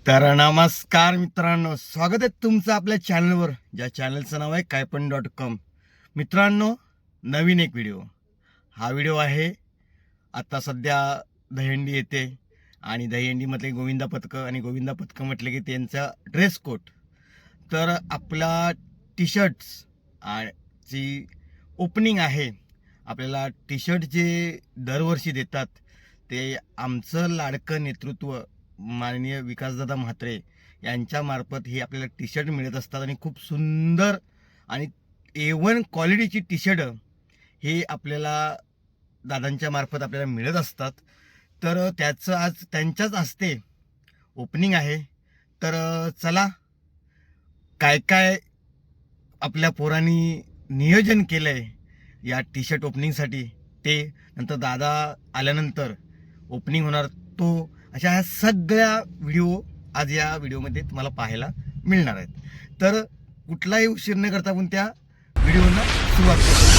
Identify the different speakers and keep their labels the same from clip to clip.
Speaker 1: तर नमस्कार मित्रांनो, स्वागत आहे तुमचं आपल्या चॅनलवर, ज्या चॅनलचं नाव आहे कायपण.com. मित्रांनो, नवीन एक व्हिडिओ. हा व्हिडिओ आहे आता सध्या दहीहंडी येते आणि दहीहंडीमधले गोविंदा पथकं आणि गोविंदा पथकं म्हटले की त्यांचा ड्रेस कोड. तर आपला टी शर्ट्स ची ओपनिंग आहे. आपल्याला टी शर्ट जे दरवर्षी देतात ते आमचं लाडकं नेतृत्व माननीय विकासदादा म्हात्रे यांच्यामार्फत हे आपल्याला टी शर्ट मिळत असतात आणि खूप सुंदर आणि A1 क्वालिटीची टी शर्ट हे आपल्याला दादांच्या मार्फत आपल्याला मिळत असतात. तर त्याचं आज त्यांच्याच हस्ते ओपनिंग आहे. तर चला, काय काय आपल्या पोरांनी नियोजन केलं आहे या टी शर्ट ओपनिंगसाठी ते नंतर दादा आल्यानंतर ओपनिंग होणार तो, अशा ह्या सगळ्या व्हिडिओ आज या व्हिडिओमध्ये तुम्हाला पाहायला मिळणार आहेत. तर कुठलाही उशीर न करता आपण त्या व्हिडिओला सुरुवात करू.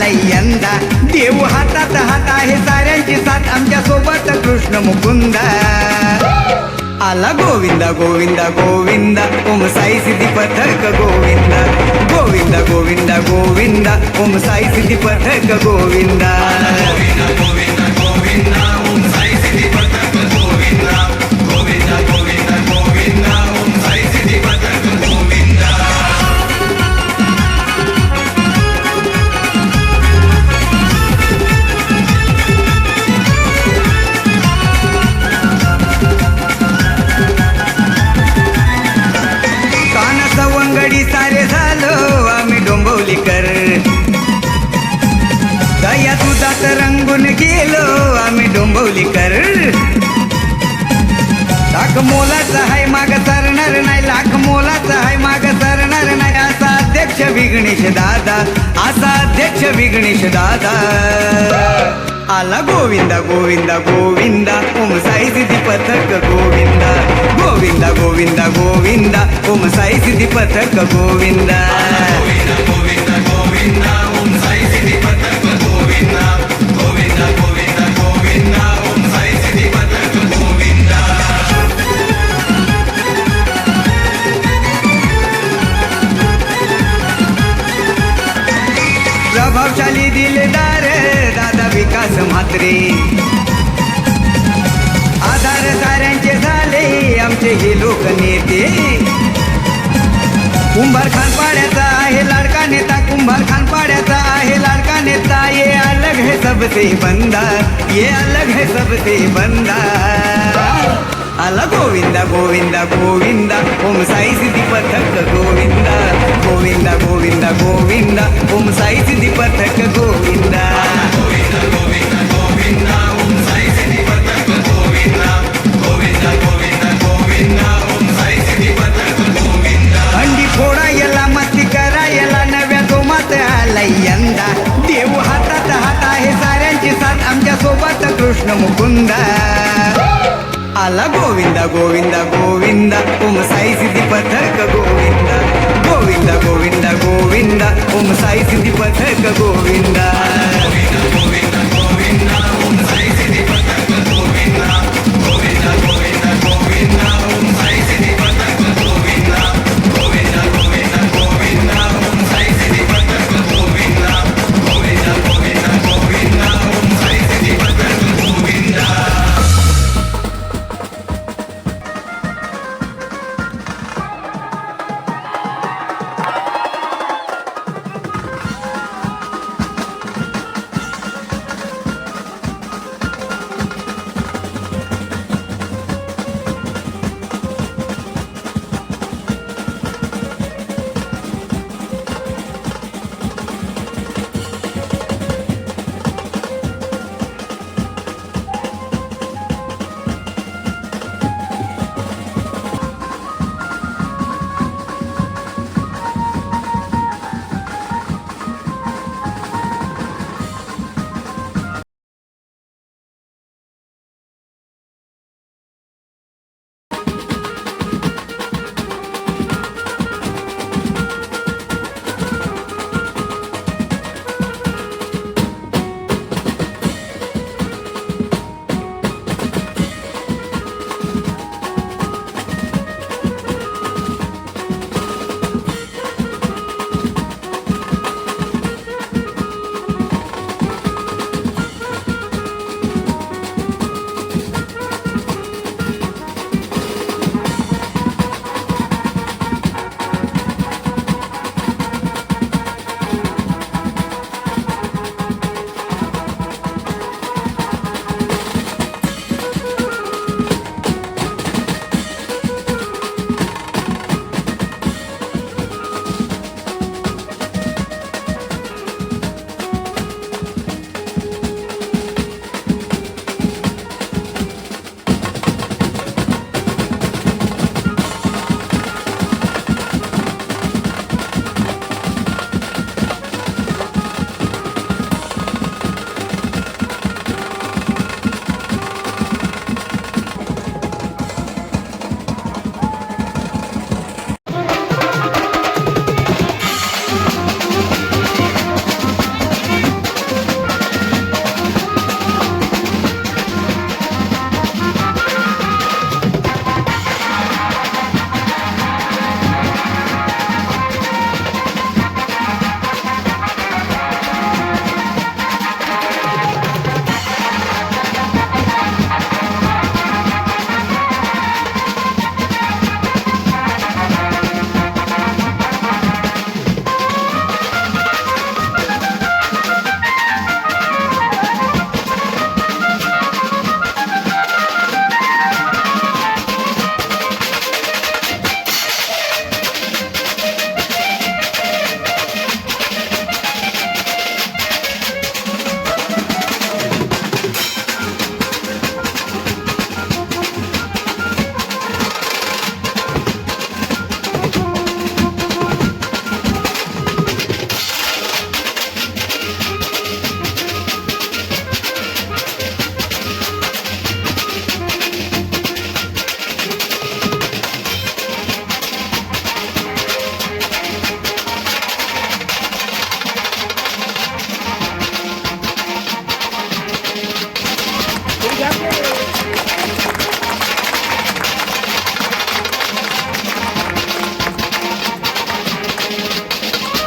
Speaker 2: यंदा देऊ हातात हात आहे साऱ्यांची साथ आमच्या सोबत कृष्ण मुकुंदा आला गोविंदा गोविंदा गोविंदा ओम साई सिद्धी पथक गोविंदा गोविंदा गोविंदा गोविंदा ओम साई सिद्धी पथक गोविंदा गोविंदा गोविंदा गोविंदा ओम साई सिद्धी पथक गोविंदा गोविंदा गोविंदा गोविंदा ओम साई सिद्धी पथक गोविंदा. सवंगडी सारे झालो आम्ही डोंबवलीकर, दया दुधात रंगून गेलो आम्ही डोंबवलीकर. लाख मोलाचा हाय माग सरणार नाही, लाख मोलाचा हाय माग सरणार नाही, असा अध्यक्ष विघ्नेश दादा, असा अध्यक्ष विघ्नेश दादा. आला गोविंदा गोविंदा गोविंदा ओम साई सिद्धी पथक गोविंदा गोविंदा गोविंदा गोविंदा ओम साई सिद्धी पथक गोविंदा गोविंदा गोविंदा गोविंदा ओम साई सिद्धी पथक गोविंदा गोविंदा गोविंदा गोविंदा ओम साई सिद्धी पथक गोविंदा. प्रभावशाली दिलेदार दादा विकास म्हात्रे, आधार साऱ्यांचे झाले आमचे हे लोक नेते. कुंभार खानपाड्याचा आहे लाडका नेता, कुंभार खानपाड्याचा आहे लाडका नेता. ये अलग है सबसे बंदा, ये अलग है सबसे बंदा. आला गोविंदा गोविंदा गोविंदा ओम साई सिद्धी पथक गोविंदा गोविंदा गोविंदा गोविंदा ओम साई सिद्धी पथक गोविंदा गोविंदा गोविंदा गोविंदा ओम साई सिद्धी पथक गोविंदा गोविंदा गोविंदा गोविंदा ओम साई सिद्धी पथक गोविंदा. हंडी फोडा याला मस्ती करा याला नव्या जोमात आलाय यंदा, देऊ हातात हात आहे साऱ्यांची साथ आमच्या सोबत कृष्ण मुकुंदा. आला गोविंदा गोविंदा गोविंदा ओम साई सिद्धी पथक गोविंदा गोविंदा गोविंदा गोविंदा ओम साई सिद्धी पथक गोविंदा गोविंदा.